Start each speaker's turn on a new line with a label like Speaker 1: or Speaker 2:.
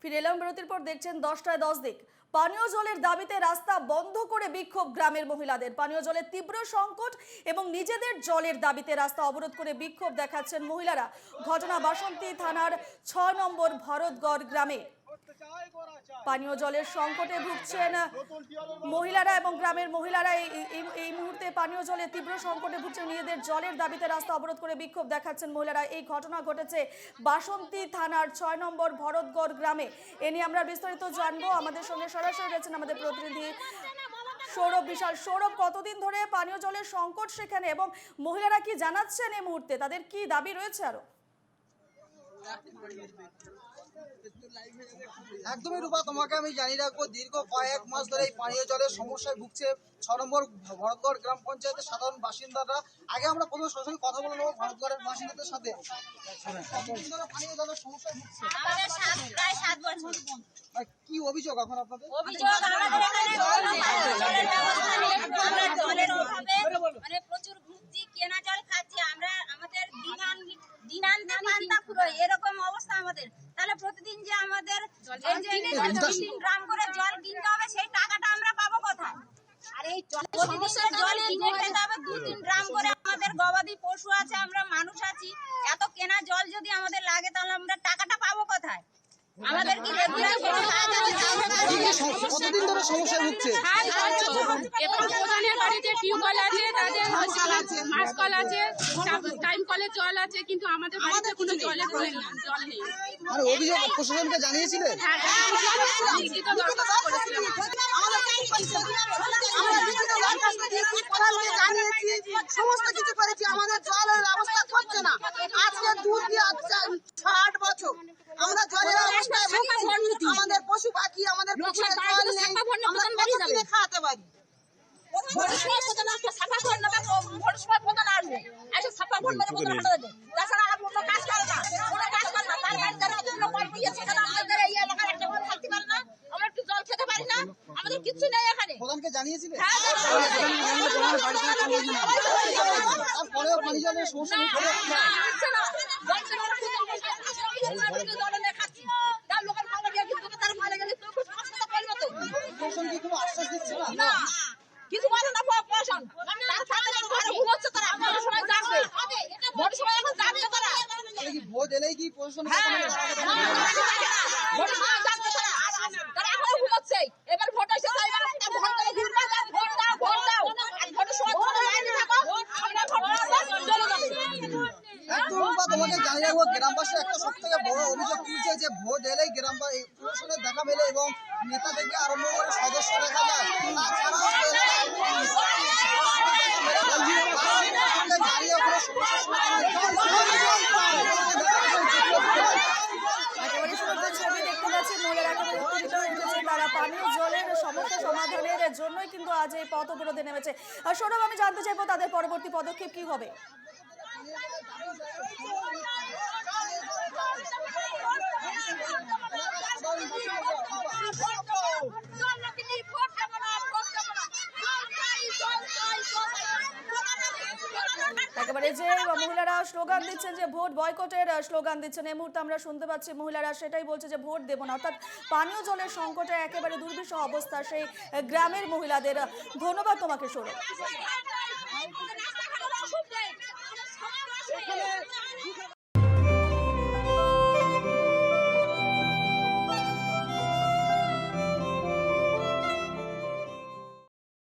Speaker 1: ফিরে এলাম বিরতির পর। দেখছেন 10টায় 10 দিক। পানীয় জলের দাবিতে রাস্তা বন্ধ করে বিক্ষোভ গ্রামের মহিলাদের। পানীয় জলের তীব্র সংকট এবং নিজেদের জলের দাবিতে রাস্তা অবরোধ করে বিক্ষোভ দেখাচ্ছেন মহিলারা। ঘটনা বাসন্তী থানার 6 নম্বর ভরতগড় গ্রামে। পানীয় জলের সংকটে ভুগছেন মহিলারা এবং গ্রামের মহিলারা এই মুহূর্তে পানীয় জলের তীব্র সংকটে ভুগছেন। নিজেদের জলের দাবিতে রাস্তা অবরোধ করে বিক্ষোভ দেখাচ্ছেন মহিলারা। এই ঘটনা ঘটেছে বাসন্তী থানার 6 নম্বর ভরতগড় গ্রামে। এ নিয়ে আমরা বিস্তারিত জানবো। আমাদের সঙ্গে সরাসরি রয়েছেন আমাদের প্রতিনিধি সৌরভ বিশাল। সৌরভ, কতদিন ধরে পানীয় জলের সংকট সেখানে এবং মহিলারা কি জানাচ্ছেন এই মুহূর্তে, তাদের কি দাবি রয়েছে? আরো
Speaker 2: একদমই রূপা, তোমাকে আমি জানিয়ে রাখবো, দীর্ঘ কয়েক মাস ধরে এই পানীয় জলের সমস্যায় ভুগছে 6 নম্বর ভরতগড় গ্রাম পঞ্চায়েতের সাধারণ বাসিন্দারা। আগে আমরা প্রথমে সরাসরি কথা বলে নেবো ভরতগড়ের বাসিন্দাদের সাথে। পানীয় জলের সমস্যায় ভুগছে
Speaker 3: প্রায় 7 বছর।
Speaker 2: কি অভিযোগ এখন আপনাদের?
Speaker 3: মানে প্রচুর ভুগছি, কেনা জল খাচ্ছি আমরা, আমাদের দিনান্তে পান্তা পুরো এরকম অবস্থা আমাদের। তাহলে প্রতিদিন যে আমাদের 3 গ্রাম করে জল কিনতে হবে, সেই টাকাটা আমরা পাবো কোথায়? আর এই প্রতিদিন জল কিনে খেতে হবে 2-3 গ্রাম করে। আমাদের গবাদি পশু আছে, আমরা মানুষ আছি, এত কেনা জল যদি আমাদের লাগে তাহলে আমরা টাকাটা পাবো কোথায়? আমাদের কি রেগুলার কোনো কাজ আছে?
Speaker 2: কতদিন ধরে সমস্যা ভুগছে?
Speaker 4: প্রধানের বাড়িতে টিউবওয়েল আছে, তাদের মাছ কল আছে, টাইম কলের জল আছে, কিন্তু আমাদের বাড়িতে কোনো জলের জল নেই।
Speaker 2: আর অভিযোগ প্রশাসনকে জানিয়েছিলেন?
Speaker 4: লিখিত দরখাস্ত করেছিলাম।
Speaker 5: সমস্ত কিছু করেছি, আমাদের জলের ব্যবস্থা করছে না। আজকে 2-8 বছর আমরা জলের অবস্থায় ভুগছি। আমাদের পশু পাখি, আমাদের পুকুরে জল নেই, আমরা কত কিনে খাওয়াতে পারি?
Speaker 3: আমাদের কিচ্ছু নেই এখানে।
Speaker 2: প্রধানকে জানিয়েছিলেন? তারপরেও পানীয় জলের সমস্যা প্রশাসন কি কোনো আশ্বাস দিচ্ছে না?
Speaker 3: কিছু বলে না প্রশাসন। ঘুমোচ্ছে তারা, আমাদের সময় যাবে, ভোট সময় এখন যাবে তারা।
Speaker 2: কি ভোট এলেই কি প্রশাসন
Speaker 3: তারা এখনো ঘুমোচ্ছে। এবার ভোট এসে ভোট করে ঘুরবে, ভোট দাও ভোট দাও। আর ভোটের সময় তোমরা বাইরে থাকো, আমরা ভোট চলে যাবে।
Speaker 2: তোমাকে জানিয়ে রাখবো, গ্রামবাসী একটা সব থেকে বড় অভিযোগ তুলছে যে ভোট এলেই গ্রামবাসী প্রশাসনের দেখা মেলে এবং নেতা থেকে আরম্ভ করে সদস্য দেখা যায়।
Speaker 1: ছবি দেখতে পাচ্ছি, মহিলারা একেবারে উত্তেজিত হয়ে উঠেছে। তারা পানীয় জলের সমস্যা সমাধানের জন্যই কিন্তু আজ এই পথ অবরোধে নেমেছে। আর সৌরভ, আমি জানতে চাইবো তাদের পরবর্তী পদক্ষেপ কি হবে? একেবারে যে মহিলারা স্লোগান দিচ্ছেন, যে ভোট বয়কটের স্লোগান দিচ্ছেন, এই মুহূর্তে আমরা শুনতে পাচ্ছি মহিলারা সেটাই বলছে যে ভোট দেব না। অর্থাৎ পানীয় জলের সংকটে একেবারে দুর্বিষহ অবস্থা সেই গ্রামের মহিলাদের। ধন্যবাদ তোমাকে সৌরভ।